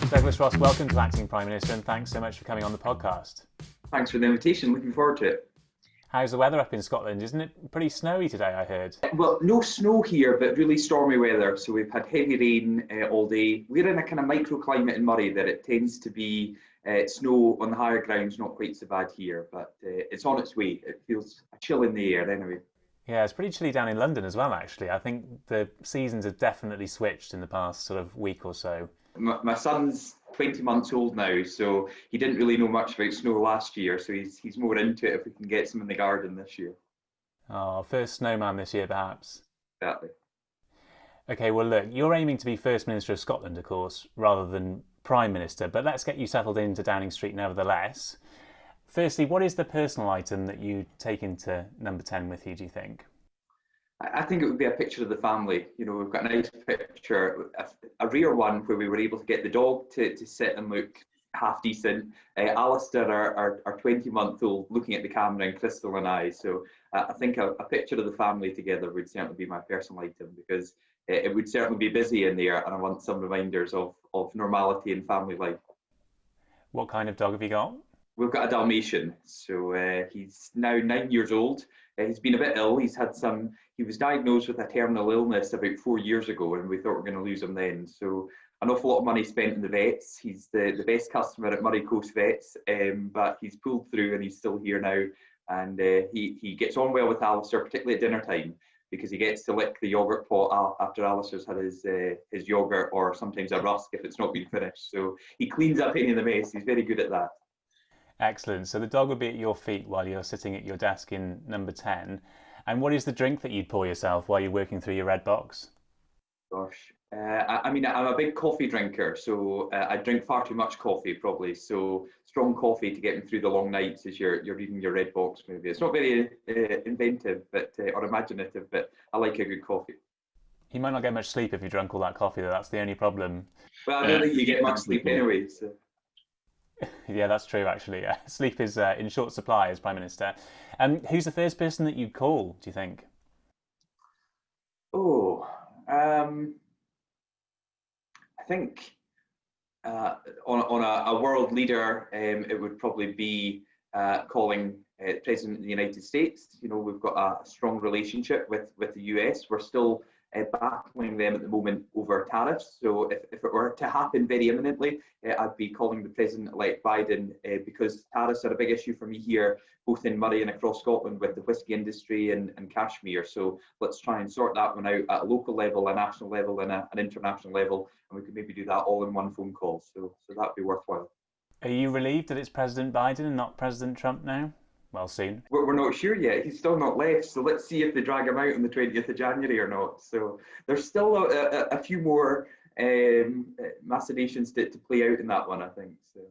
Douglas Ross, welcome to Acting Prime Minister, and thanks so much for coming on the podcast. Thanks for the invitation. Looking forward to it. How's the weather up in Scotland? Isn't it pretty snowy today, I heard? Well, no snow here, but really stormy weather. So we've had heavy rain all day. We're in a kind of microclimate in Moray that it tends to be snow on the higher grounds, not quite so bad here, but it's on its way. It feels a chill in the air anyway. Yeah, it's pretty chilly down in London as well, actually. I think the seasons have definitely switched in the past sort of week or so. My son's 20 months old now, so he didn't really know much about snow last year, so he's more into it if we can get some in the garden this year. Oh, first snowman this year, perhaps. Exactly. Okay, well, look, you're aiming to be First Minister of Scotland, of course, rather than Prime Minister, but let's get you settled into Downing Street nevertheless. Firstly, what is the personal item that you take into number 10 with you, do you think? I think it would be a picture of the family. You know, we've got a nice picture, a rare one where we were able to get the dog to sit and look half decent. Alistair, our 20-month-old, looking at the camera, and Crystal and I. So I think a picture of the family together would certainly be my personal item, because it would certainly be busy in there, and I want some reminders of normality in family life. What kind of dog have you got? We've got a Dalmatian, so he's now 9 years old. He's been a bit ill. He was diagnosed with a terminal illness about 4 years ago, and we thought we were going to lose him then. So an awful lot of money spent in the vets. He's the best customer at Murray Coast Vets, but he's pulled through and he's still here now. And he gets on well with Alistair, particularly at dinner time, because he gets to lick the yogurt pot after Alistair's had his yogurt, or sometimes a rusk if it's not been finished. So he cleans up any of the mess. He's very good at that. Excellent. So the dog would be at your feet while you're sitting at your desk in number 10. And what is the drink that you'd pour yourself while you're working through your red box? Gosh. I'm a big coffee drinker, so I drink far too much coffee probably. So strong coffee to get me through the long nights as you're reading your red box movie. It's not very inventive or imaginative, but I like a good coffee. You might not get much sleep if you drunk all that coffee, though. That's the only problem. Well, I don't think you get much sleep anyway. So. Yeah, that's true, actually. Sleep is in short supply as Prime Minister. Who's the first person that you'd call, do you think? I think on a world leader, it would probably be calling President of the United States. You know, we've got a strong relationship with the US. We're still battling them at the moment over tariffs. So if it were to happen very imminently, I'd be calling the President-elect Biden, because tariffs are a big issue for me here, both in Moray and across Scotland with the whisky industry and Kashmir. So let's try and sort that one out at a local level, a national level, and an international level, and we could maybe do that all in one phone call. So that'd be worthwhile. Are you relieved that it's President Biden and not President Trump now? Well, soon. We're not sure yet. He's still not left, so let's see if they drag him out on the 20th of January or not. So there's still a few more machinations to play out in that one, I think. So.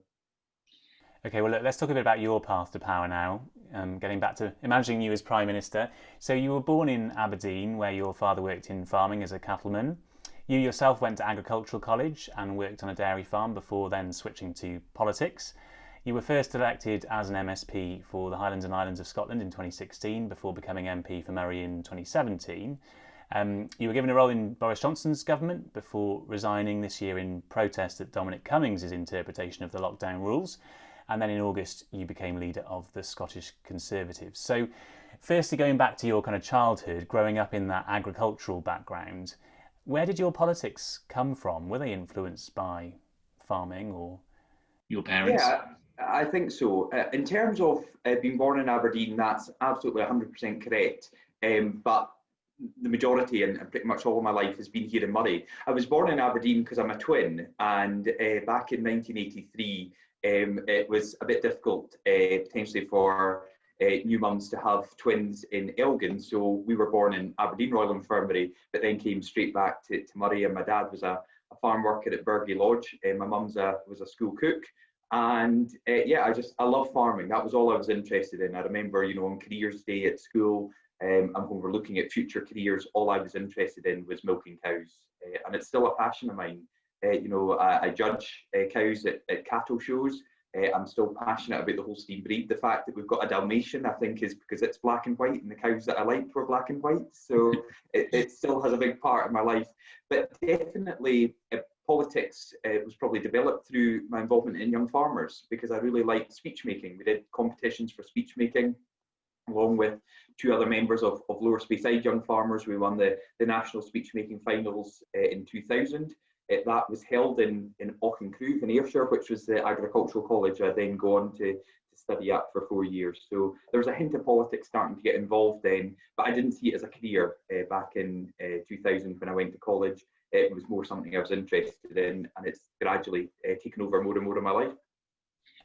Okay, well, let's talk a bit about your path to power now, getting back to imagining you as Prime Minister. So you were born in Aberdeen, where your father worked in farming as a cattleman. You yourself went to agricultural college and worked on a dairy farm before then switching to politics. You were first elected as an MSP for the Highlands and Islands of Scotland in 2016 before becoming MP for Moray in 2017. You were given a role in Boris Johnson's government before resigning this year in protest at Dominic Cummings' interpretation of the lockdown rules. And then in August, you became leader of the Scottish Conservatives. So firstly, going back to your kind of childhood, growing up in that agricultural background, where did your politics come from? Were they influenced by farming or your parents? Yeah, I think so. In terms of being born in Aberdeen, that's absolutely 100% correct. But the majority and pretty much all of my life has been here in Moray. I was born in Aberdeen because I'm a twin, and back in 1983, it was a bit difficult potentially for new mums to have twins in Elgin. So we were born in Aberdeen Royal Infirmary, but then came straight back to Moray, and my dad was a farm worker at Burghley Lodge. My mum was a school cook. And I love farming. That was all I was interested in. I remember, on careers day at school, and when we're looking at future careers, all I was interested in was milking cows. And it's still a passion of mine. I judge cows at cattle shows. I'm still passionate about the Holstein breed. The fact that we've got a Dalmatian, I think, is because it's black and white, and the cows that I liked were black and white. So it still has a big part in my life. But definitely, politics was probably developed through my involvement in Young Farmers, because I really liked speech making. We did competitions for speech making, along with two other members of Lower Speyside Young Farmers. We won the national speech making finals in 2000. That was held in Auchincruive in Ayrshire, which was the agricultural college I then go on to study at for 4 years. So there was a hint of politics starting to get involved then, but I didn't see it as a career back in 2000 when I went to college. It was more something I was interested in, and it's gradually taken over more and more of my life.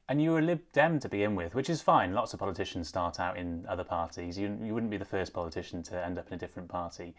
And you were a Lib Dem to begin with, which is fine. Lots of politicians start out in other parties. You wouldn't be the first politician to end up in a different party.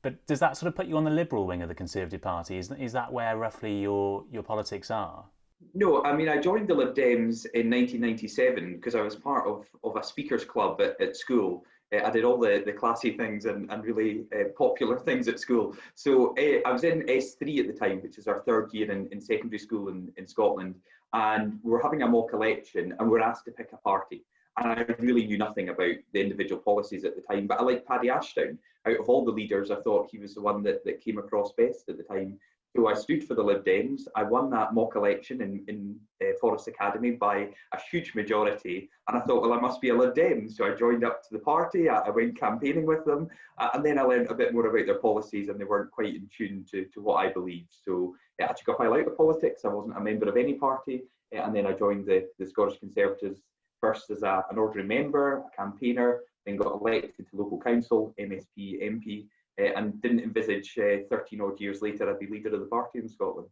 But does that sort of put you on the Liberal wing of the Conservative Party? Is that where roughly your politics are? No, I mean, I joined the Lib Dems in 1997 because I was part of a speakers club at school. I did all the classy things and really popular things at school. So I was in S3 at the time, which is our third year in secondary school in Scotland. And we were having a mock election and we were asked to pick a party. And I really knew nothing about the individual policies at the time, but I liked Paddy Ashdown. Out of all the leaders, I thought he was the one that came across best at the time. So I stood for the Lib Dems. I won that mock election in Forest Academy by a huge majority. And I thought, well, I must be a Lib Dem. So I joined up to the party. I went campaigning with them. And then I learned a bit more about their policies, and they weren't quite in tune to what I believed. So I took a while out of politics. I wasn't a member of any party. And then I joined the Scottish Conservatives first as an ordinary member, a campaigner, then got elected to local council, MSP, MP. And didn't envisage 13 odd years later I'd be leader of the party in Scotland.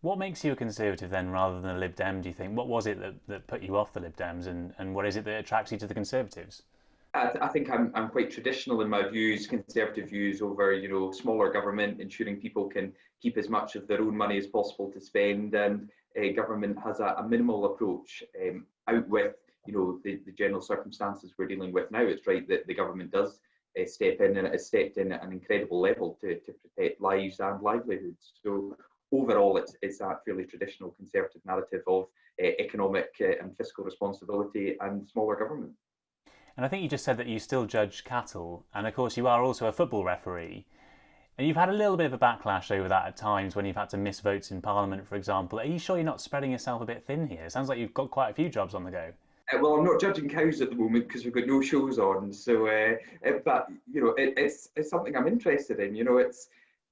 What makes you a Conservative then rather than a Lib Dem, do you think? What was it that put you off the Lib Dems, and what is it that attracts you to the Conservatives? I think I'm quite traditional in my views, Conservative views over, smaller government, ensuring people can keep as much of their own money as possible to spend, and government has a minimal approach out with, the general circumstances we're dealing with now. It's right that the government does step in, and it has stepped in at an incredible level to protect lives and livelihoods. So overall, it's that fairly traditional Conservative narrative of economic and fiscal responsibility and smaller government. And I think you just said that you still judge cattle, and of course you are also a football referee. And you've had a little bit of a backlash over that at times when you've had to miss votes in Parliament, for example. Are you sure you're not spreading yourself a bit thin here? It sounds like you've got quite a few jobs on the go. Well, I'm not judging cows at the moment because we've got no shows on. So, but it's something I'm interested in.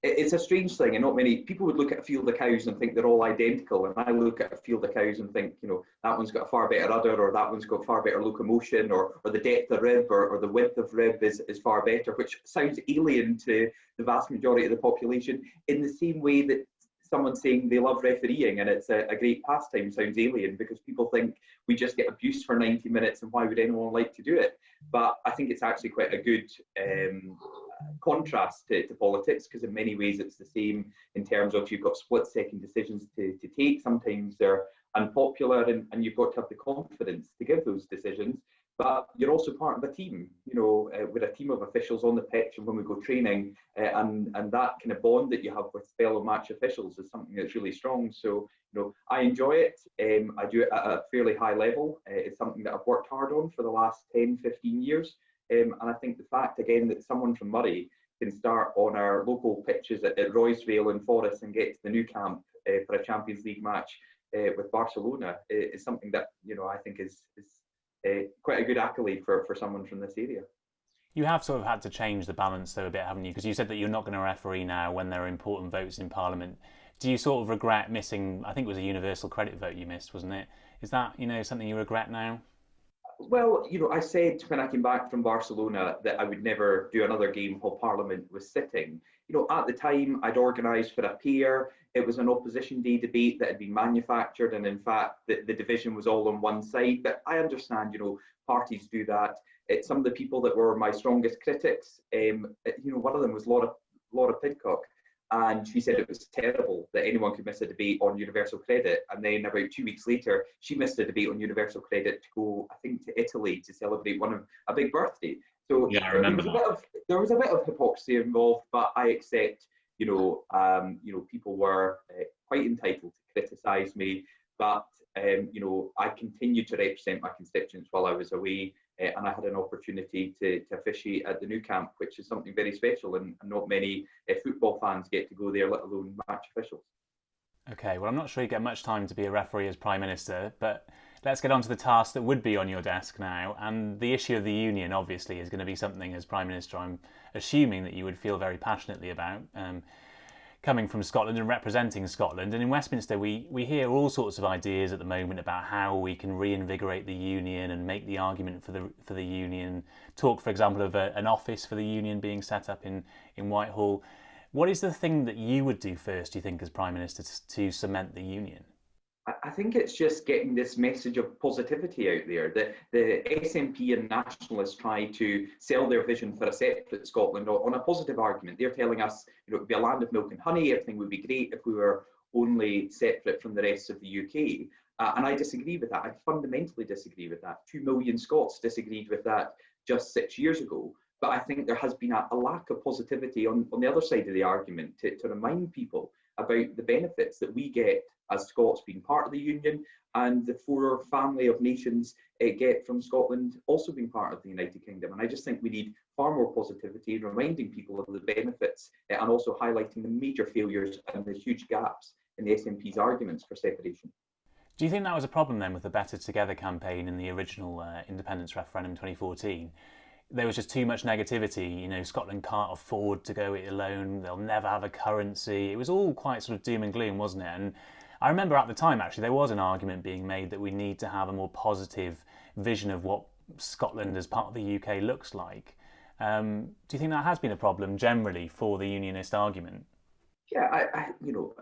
It's a strange thing, and not many people would look at a field of cows and think they're all identical. And I look at a field of cows and think, that one's got a far better udder, or that one's got far better locomotion, or the depth of rib, or the width of rib is far better, which sounds alien to the vast majority of the population. In the same way that someone saying they love refereeing and it's a great pastime sounds alien, because people think we just get abused for 90 minutes and why would anyone like to do it? But I think it's actually quite a good contrast to politics, because in many ways it's the same in terms of you've got split-second decisions to take. Sometimes they're unpopular, and you've got to have the confidence to give those decisions. But you're also part of a team, with a team of officials on the pitch, and when we go training, and that kind of bond that you have with fellow match officials is something that's really strong. So, I enjoy it. I do it at a fairly high level. It's something that I've worked hard on for the last 10, 15 years. And I think the fact, again, that someone from Murray can start on our local pitches at Roysvale and Forest and get to the new camp for a Champions League match with Barcelona is something that, I think is quite a good accolade for someone from this area. You have sort of had to change the balance though a bit, haven't you? Because you said that you're not going to referee now when there are important votes in Parliament. Do you sort of regret missing, I think it was a universal credit vote you missed, wasn't it? Is that, something you regret now? Well, I said when I came back from Barcelona that I would never do another game while Parliament was sitting. At the time I'd organised for a peer. It was an opposition day debate that had been manufactured, and in fact the division was all on one side. But I understand, parties do that. Some of the people that were my strongest critics, one of them was Laura Pidcock. And she said it was terrible that anyone could miss a debate on universal credit. And then about 2 weeks later, she missed a debate on universal credit to go, I think, to Italy to celebrate a big birthday. So yeah, I remember there was a bit of hypocrisy involved, but I accept, people were quite entitled to criticise me. But, I continued to represent my constituents while I was away. and I had an opportunity to officiate at the new camp, which is something very special, and not many football fans get to go there, let alone match officials. Okay, well, I'm not sure you get much time to be a referee as Prime Minister, but let's get on to the task that would be on your desk now. And the issue of the union, obviously, is going to be something as Prime Minister I'm assuming that you would feel very passionately about, coming from Scotland and representing Scotland. And in Westminster, we hear all sorts of ideas at the moment about how we can reinvigorate the union and make the argument for the union. Talk, for example, of an office for the union being set up in Whitehall. What is the thing that you would do first, do you think, as Prime Minister to cement the union? I think it's just getting this message of positivity out there. The SNP and Nationalists try to sell their vision for a separate Scotland on a positive argument. They're telling us, it would be a land of milk and honey, everything would be great if we were only separate from the rest of the UK. And I disagree with that. I fundamentally disagree with that. 2 million Scots disagreed with that just 6 years ago. But I think there has been a lack of positivity on the other side of the argument to remind people about the benefits that we get as Scots being part of the Union, and the four family of nations get from Scotland also being part of the United Kingdom. And I just think we need far more positivity, reminding people of the benefits and also highlighting the major failures and the huge gaps in the SNP's arguments for separation. Do you think that was a problem then with the Better Together campaign in the original independence referendum 2014? There was just too much negativity. You know, Scotland can't afford to go it alone. They'll never have a currency. It was all quite sort of doom and gloom, wasn't it? And I remember at the time, actually, there was an argument being made that we need to have a more positive vision of what Scotland as part of the UK looks like. Do you think that has been a problem generally for the unionist argument? Yeah,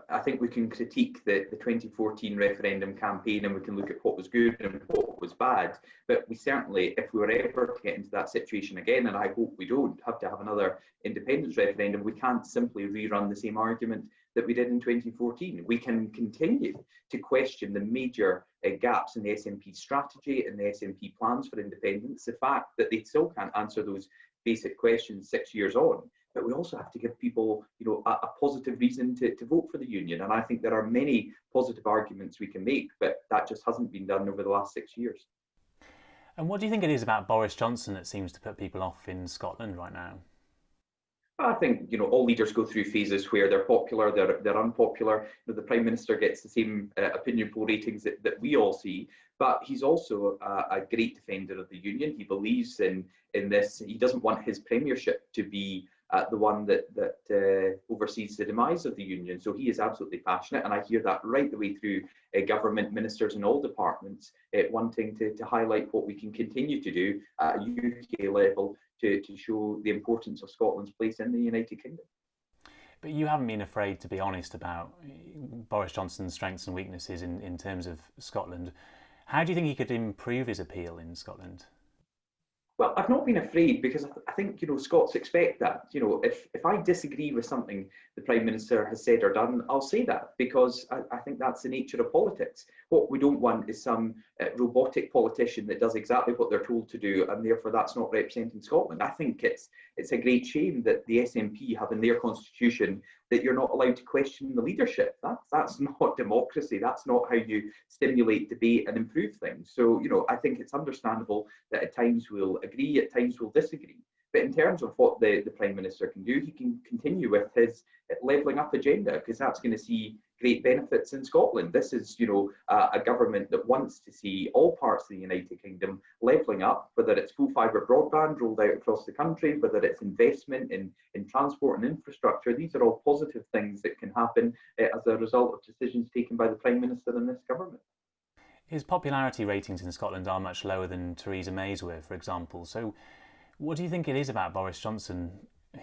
I think we can critique the 2014 referendum campaign, and we can look at what was good and what was bad. But we certainly, if we were ever to get into that situation again, and I hope we don't have to have another independence referendum, we can't simply rerun the same argument that we did in 2014. We can continue to question the major gaps in the SNP strategy and the SNP plans for independence, the fact that they still can't answer those basic questions 6 years on. But we also have to give people, a positive reason to vote for the union. And I think there are many positive arguments we can make, but that just hasn't been done over the last 6 years. And what do you think it is about Boris Johnson that seems to put people off in Scotland right now? I think all leaders go through phases where they're popular, they're unpopular. The Prime Minister gets the same opinion poll ratings that we all see, but he's also a great defender of the union. He believes in this. He doesn't want his premiership to be the one that oversees the demise of the union. So he is absolutely passionate, and I hear that right the way through government, ministers in all departments, wanting to highlight what we can continue to do at a UK level to show the importance of Scotland's place in the United Kingdom. But you haven't been afraid to be honest about Boris Johnson's strengths and weaknesses in terms of Scotland. How do you think he could improve his appeal in Scotland? Well, I've not been afraid, because I think Scots expect that. If I disagree with something the Prime Minister has said or done, I'll say that, because I think that's the nature of politics. What we don't want is some robotic politician that does exactly what they're told to do, and therefore that's not representing Scotland. I think it's a great shame that the SNP have in their constitution that you're not allowed to question the leadership. That's not democracy. That's not how you stimulate debate and improve things. So, I think it's understandable that at times we'll agree, at times we'll disagree. But in terms of what the Prime Minister can do, he can continue with his levelling up agenda, because that's going to see great benefits in Scotland. This is, a government that wants to see all parts of the United Kingdom levelling up, whether it's full fibre broadband rolled out across the country, whether it's investment in transport and infrastructure. These are all positive things that can happen as a result of decisions taken by the Prime Minister and this government. His popularity ratings in Scotland are much lower than Theresa May's were, for example. So what do you think it is about Boris Johnson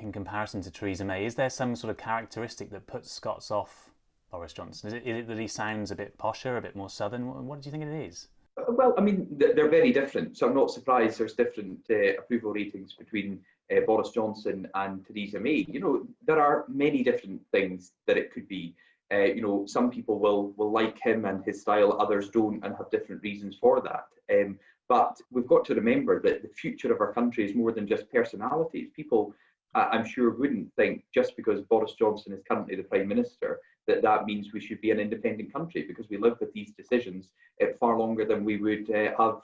in comparison to Theresa May? Is there some sort of characteristic that puts Scots off Boris Johnson? Is it that he sounds a bit posher, a bit more southern? What do you think it is? Well, I mean, they're very different. So I'm not surprised there's different approval ratings between Boris Johnson and Theresa May. There are many different things that it could be. Some people will like him and his style, others don't, and have different reasons for that. But we've got to remember that the future of our country is more than just personalities. People, I'm sure, wouldn't think just because Boris Johnson is currently the Prime Minister that means we should be an independent country, because we live with these decisions far longer than we would have,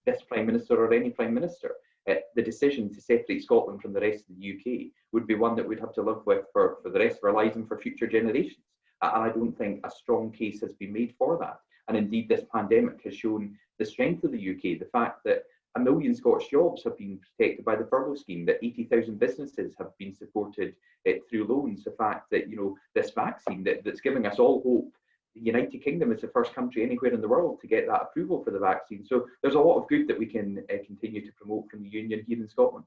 this Prime Minister or any Prime Minister. The decision to separate Scotland from the rest of the UK would be one that we'd have to live with for the rest of our lives and for future generations. And I don't think a strong case has been made for that. And indeed, this pandemic has shown the strength of the UK, the fact that 1 million Scottish jobs have been protected by the furlough scheme, that 80,000 businesses have been supported through loans, the fact that, this vaccine that's giving us all hope. The United Kingdom is the first country anywhere in the world to get that approval for the vaccine. So there's a lot of good that we can continue to promote from the Union here in Scotland.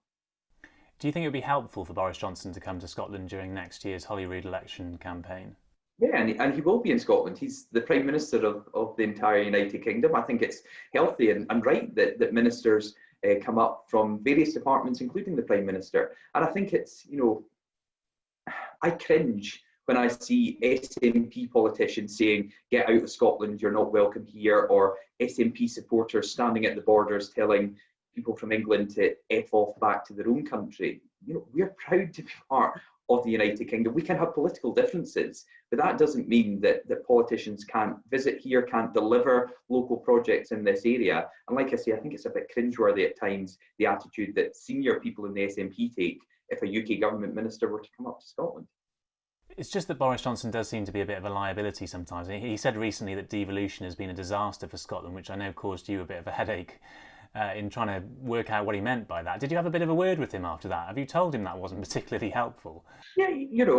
Do you think it would be helpful for Boris Johnson to come to Scotland during next year's Holyrood election campaign? Yeah, and he will be in Scotland. He's the Prime Minister of the entire United Kingdom. I think it's healthy and right that ministers come up from various departments, including the Prime Minister. And I think it's, I cringe when I see SNP politicians saying, get out of Scotland, you're not welcome here, or SNP supporters standing at the borders telling people from England to F off back to their own country. We're proud to be part of the United Kingdom. We can have political differences, but that doesn't mean that politicians can't visit here, can't deliver local projects in this area. And like I say, I think it's a bit cringeworthy at times, the attitude that senior people in the SNP take if a UK government minister were to come up to Scotland. It's just that Boris Johnson does seem to be a bit of a liability sometimes. He said recently that devolution has been a disaster for Scotland, which I know caused you a bit of a headache in trying to work out what he meant by that. Did you have a bit of a word with him after that? Have you told him that wasn't particularly helpful? Yeah,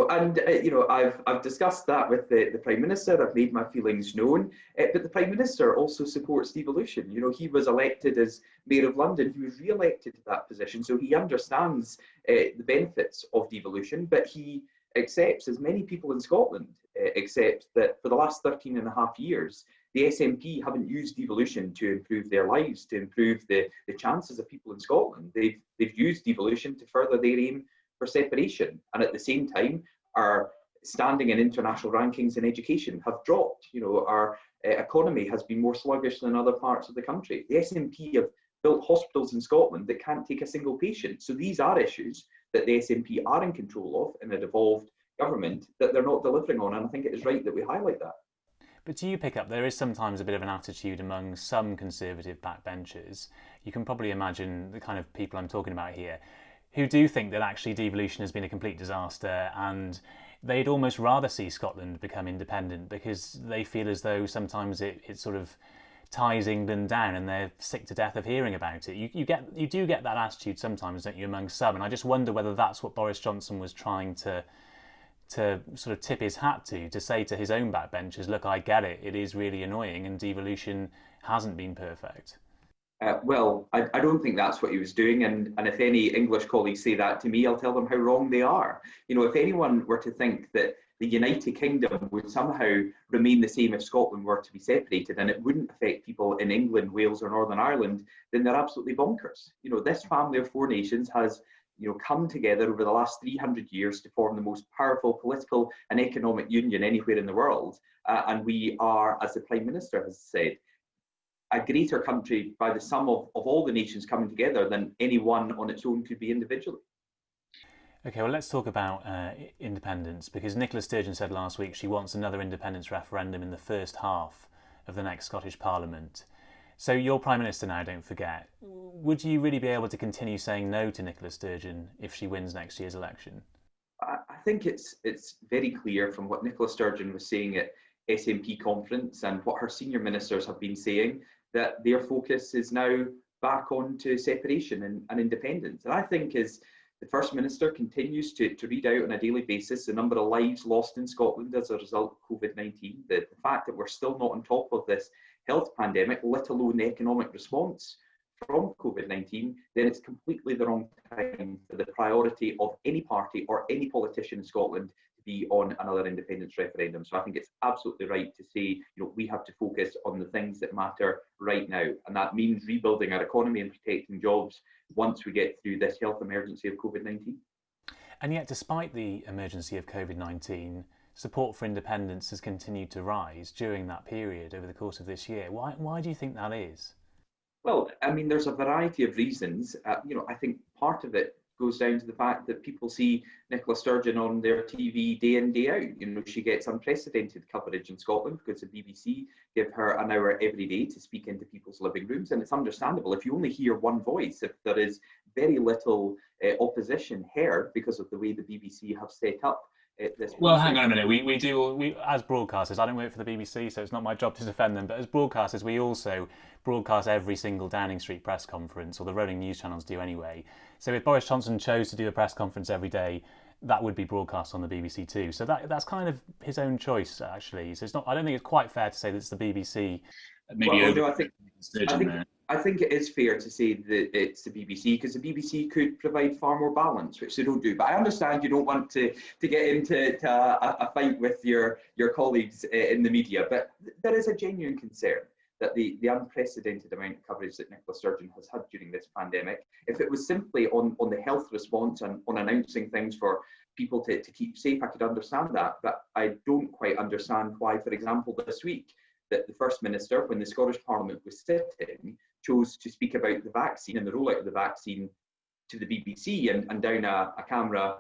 I've discussed that with the Prime Minister. I've made my feelings known, but the Prime Minister also supports devolution. He was elected as Mayor of London. He was re-elected to that position, so he understands the benefits of devolution, but he accepts, as many people in Scotland accept, that for the last 13 and a half years, the SNP haven't used devolution to improve their lives, to improve the chances of people in Scotland. They've used devolution to further their aim for separation, and at the same time, our standing in international rankings in education have dropped. Our economy has been more sluggish than other parts of the country. The SNP have built hospitals in Scotland that can't take a single patient. So these are issues that the SNP are in control of in a devolved government that they're not delivering on, and I think it is right that we highlight that. But do you pick up there is sometimes a bit of an attitude among some Conservative backbenchers? You can probably imagine the kind of people I'm talking about here, who do think that actually devolution has been a complete disaster, and they'd almost rather see Scotland become independent because they feel as though sometimes it sort of ties England down, and they're sick to death of hearing about it. You do get that attitude sometimes, don't you, among some? And I just wonder whether that's what Boris Johnson was trying to sort of tip his hat to say to his own backbenchers, look, I get it, it is really annoying, and devolution hasn't been perfect. Well, I don't think that's what he was doing, and if any English colleagues say that to me, I'll tell them how wrong they are. If anyone were to think that the United Kingdom would somehow remain the same if Scotland were to be separated and it wouldn't affect people in England, Wales or Northern Ireland, then they're absolutely bonkers. This family of four nations has come together over the last 300 years to form the most powerful political and economic union anywhere in the world. And we are, as the Prime Minister has said, a greater country by the sum of all the nations coming together than any one on its own could be individually. Okay, well, let's talk about independence, because Nicola Sturgeon said last week she wants another independence referendum in the first half of the next Scottish Parliament. So you're Prime Minister now, don't forget. Would you really be able to continue saying no to Nicola Sturgeon if she wins next year's election? I think it's very clear from what Nicola Sturgeon was saying at SNP conference and what her senior ministers have been saying that their focus is now back onto separation and independence. And I think as the First Minister continues to read out on a daily basis the number of lives lost in Scotland as a result of COVID-19, the fact that we're still not on top of this health pandemic, let alone the economic response from COVID-19, then it's completely the wrong time for the priority of any party or any politician in Scotland to be on another independence referendum. So I think it's absolutely right to say, we have to focus on the things that matter right now. And that means rebuilding our economy and protecting jobs once we get through this health emergency of COVID-19. And yet, despite the emergency of COVID-19, support for independence has continued to rise during that period over the course of this year. Why do you think that is? Well, I mean, there's a variety of reasons. I think part of it goes down to the fact that people see Nicola Sturgeon on their TV day in, day out. You know, she gets unprecedented coverage in Scotland because the BBC give her an hour every day to speak into people's living rooms, and it's understandable if you only hear one voice, if there is very little opposition heard because of the way the BBC have set up this. Well, hang on a minute. We as broadcasters, I don't work for the BBC, so it's not my job to defend them, but as broadcasters, we also broadcast every single Downing Street press conference, or the rolling news channels do anyway. So if Boris Johnson chose to do a press conference every day, that would be broadcast on the BBC too. So that's kind of his own choice, actually. So it's not. I don't think it's quite fair to say that it's the BBC. Maybe well, no, I think it is fair to say that it's the BBC, because the BBC could provide far more balance, which they don't do. But I understand you don't want to get into a fight with your colleagues in the media, but there is a genuine concern that the unprecedented amount of coverage that Nicola Sturgeon has had during this pandemic, if it was simply on the health response and on announcing things for people to keep safe, I could understand that. But I don't quite understand why, for example, this week, that the First Minister, when the Scottish Parliament was sitting, chose to speak about the vaccine and the rollout of the vaccine to the BBC and down a camera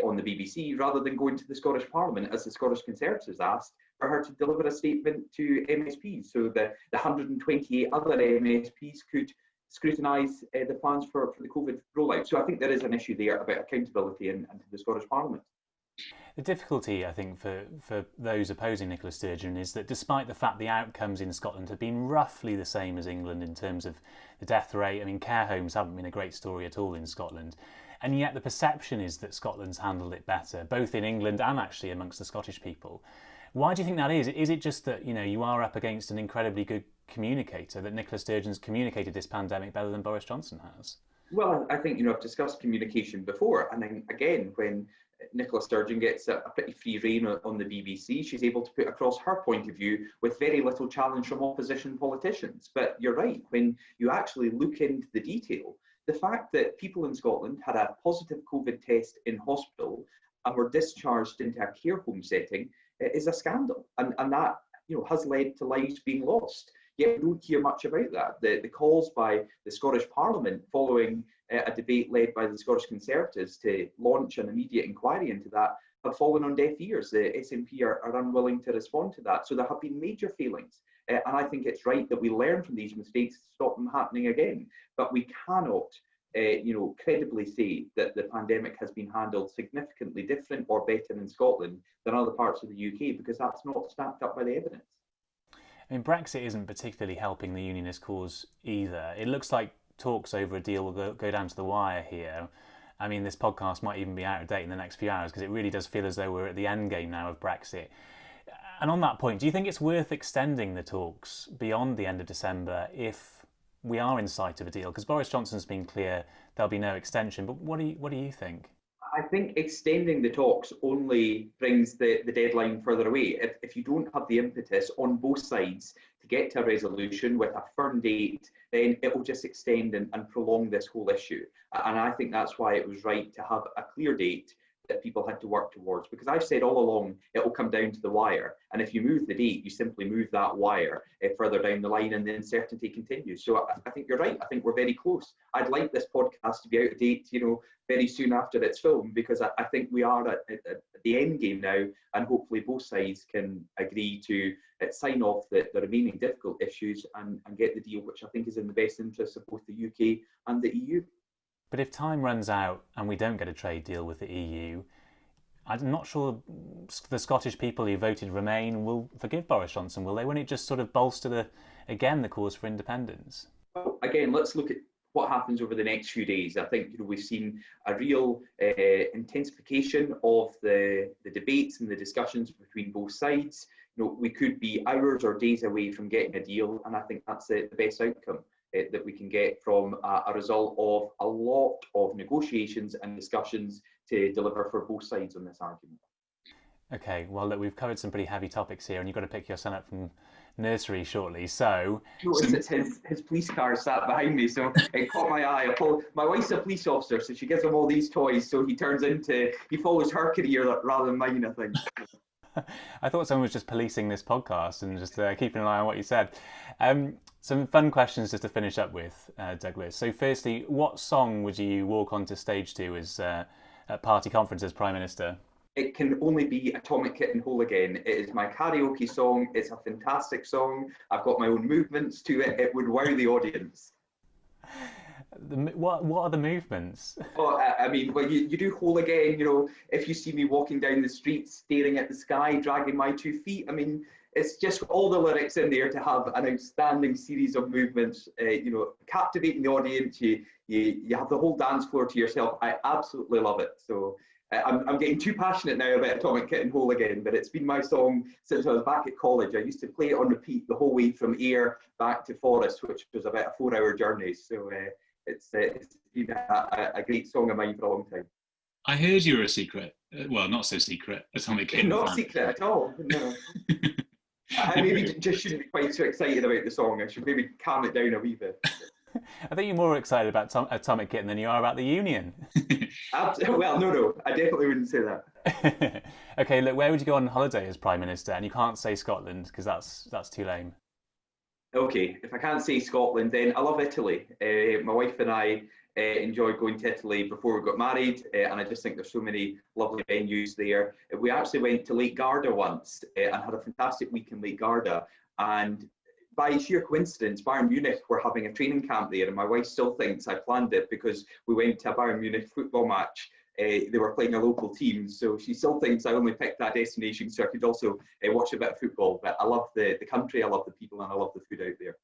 on the BBC, rather than going to the Scottish Parliament, as the Scottish Conservatives asked, for her to deliver a statement to MSPs, so the 128 other MSPs could scrutinise the plans for the COVID rollout. So I think there is an issue there about accountability and to the Scottish Parliament. The difficulty, I think, for those opposing Nicola Sturgeon is that despite the fact the outcomes in Scotland have been roughly the same as England in terms of the death rate, I mean, care homes haven't been a great story at all in Scotland, and yet the perception is that Scotland's handled it better, both in England and actually amongst the Scottish people. Why do you think that is? Is it just that, you know, you are up against an incredibly good communicator, that Nicola Sturgeon's communicated this pandemic better than Boris Johnson has? Well, I think, you know, I've discussed communication before, and then again, when Nicola Sturgeon gets a pretty free rein on the BBC, she's able to put across her point of view with very little challenge from opposition politicians. But you're right, when you actually look into the detail, the fact that people in Scotland had a positive COVID test in hospital and were discharged into a care home setting is a scandal, and that, you know, has led to lives being lost. Yet we don't hear much about that. The calls by the Scottish Parliament following a debate led by the Scottish Conservatives to launch an immediate inquiry into that have fallen on deaf ears. The SNP are unwilling to respond to that. So there have been major failings. And I think it's right that we learn from these mistakes to stop them happening again. But we cannot credibly say that the pandemic has been handled significantly different or better in Scotland than other parts of the UK, because that's not stacked up by the evidence. I mean, Brexit isn't particularly helping the unionist cause either. It looks like talks over a deal will go down to the wire here. I mean, this podcast might even be out of date in the next few hours, because it really does feel as though we're at the end game now of Brexit. And on that point, do you think it's worth extending the talks beyond the end of December if we are in sight of a deal? Because Boris Johnson's been clear there'll be no extension, but what do you think? I think extending the talks only brings the deadline further away. If you don't have the impetus on both sides to get to a resolution with a firm date, then it will just extend and prolong this whole issue. And I think that's why it was right to have a clear date that people had to work towards, because I've said all along it will come down to the wire, and if you move the date, you simply move that wire further down the line and the uncertainty continues. So I think you're right. I think we're very close. I'd like this podcast to be out of date, very soon after it's filmed, because I think we are at the end game now, and hopefully both sides can agree to sign off the remaining difficult issues and get the deal, which I think is in the best interest of both the UK and the EU. But if time runs out and we don't get a trade deal with the EU, I'm not sure the Scottish people who voted Remain will forgive Boris Johnson, will they? Won't it just sort of bolster the cause for independence? Well, again, let's look at what happens over the next few days. I think we've seen a real intensification of the debates and the discussions between both sides. We could be hours or days away from getting a deal, and I think that's the best outcome that we can get from a result of a lot of negotiations and discussions to deliver for both sides on this argument. Okay, well, look, we've covered some pretty heavy topics here, and you've got to pick your son up from nursery shortly, so... It's his police car sat behind me, so it caught my eye. My wife's a police officer, so she gives him all these toys, so he follows her career rather than mine, I think. I thought someone was just policing this podcast and just keeping an eye on what you said. Some fun questions just to finish up with, Douglas. So firstly, what song would you walk onto stage to as at party conference as Prime Minister? It can only be Atomic Kitten Whole Again. It is my karaoke song. It's a fantastic song. I've got my own movements to it. It would wow the audience. What are the movements? Oh, I mean, well, you do Whole Again, if you see me walking down the street, staring at the sky, dragging my 2 feet, I mean, it's just all the lyrics in there to have an outstanding series of movements, captivating the audience. You have the whole dance floor to yourself. I absolutely love it. So I'm getting too passionate now about Atomic Kitten Whole Again, but it's been my song since I was back at college. I used to play it on repeat the whole way from Ayr back to Forest, which was about a 4-hour journey. So it's been a great song of mine for a long time. I heard you were a secret, well, not so secret, Atomic Kitten Not fan. secret at all, no. I maybe just shouldn't be quite so excited about the song. I should maybe calm it down a wee bit. I think you're more excited about Atomic Kitten than you are about the union. Well, no, I definitely wouldn't say that. Okay, look, where would you go on holiday as Prime Minister? And you can't say Scotland because that's too lame. Okay, if I can't say Scotland, then I love Italy. My wife and I enjoyed going to Italy before we got married, and I just think there's so many lovely venues there. We actually went to Lake Garda once and had a fantastic week in Lake Garda, and by sheer coincidence, Bayern Munich were having a training camp there, and my wife still thinks I planned it because we went to a Bayern Munich football match. They were playing a local team, so she still thinks I only picked that destination so I could also watch a bit of football. But I love the country, I love the people, and I love the food out there.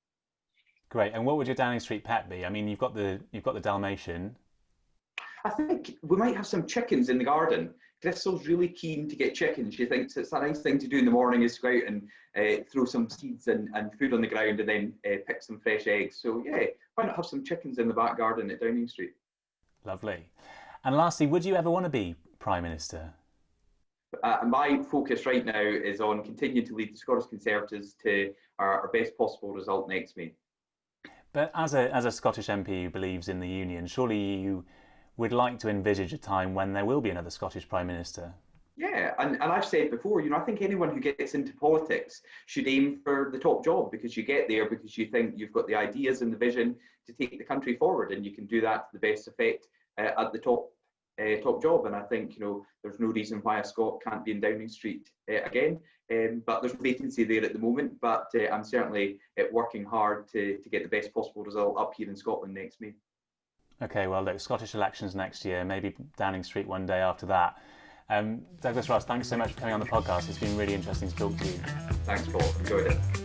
Great. And what would your Downing Street pet be? I mean, you've got the Dalmatian. I think we might have some chickens in the garden. Crystal's really keen to get chickens. She thinks it's a nice thing to do in the morning is go out and throw some seeds and food on the ground and then pick some fresh eggs. So yeah, why not have some chickens in the back garden at Downing Street? Lovely. And lastly, would you ever want to be Prime Minister? My focus right now is on continuing to lead the Scottish Conservatives to our best possible result next May. But as a Scottish MP who believes in the union, surely you would like to envisage a time when there will be another Scottish Prime Minister. Yeah, and I've said before, I think anyone who gets into politics should aim for the top job, because you get there because you think you've got the ideas and the vision to take the country forward, and you can do that to the best effect at the top job. And I think there's no reason why a Scot can't be in Downing Street again. But there's a vacancy there at the moment. But I'm certainly working hard to get the best possible result up here in Scotland next May. Okay, well, look, Scottish elections next year, maybe Downing Street one day after that. Douglas Ross, thanks so much for coming on the podcast. It's been really interesting to talk to you. Thanks, Paul. Enjoyed it.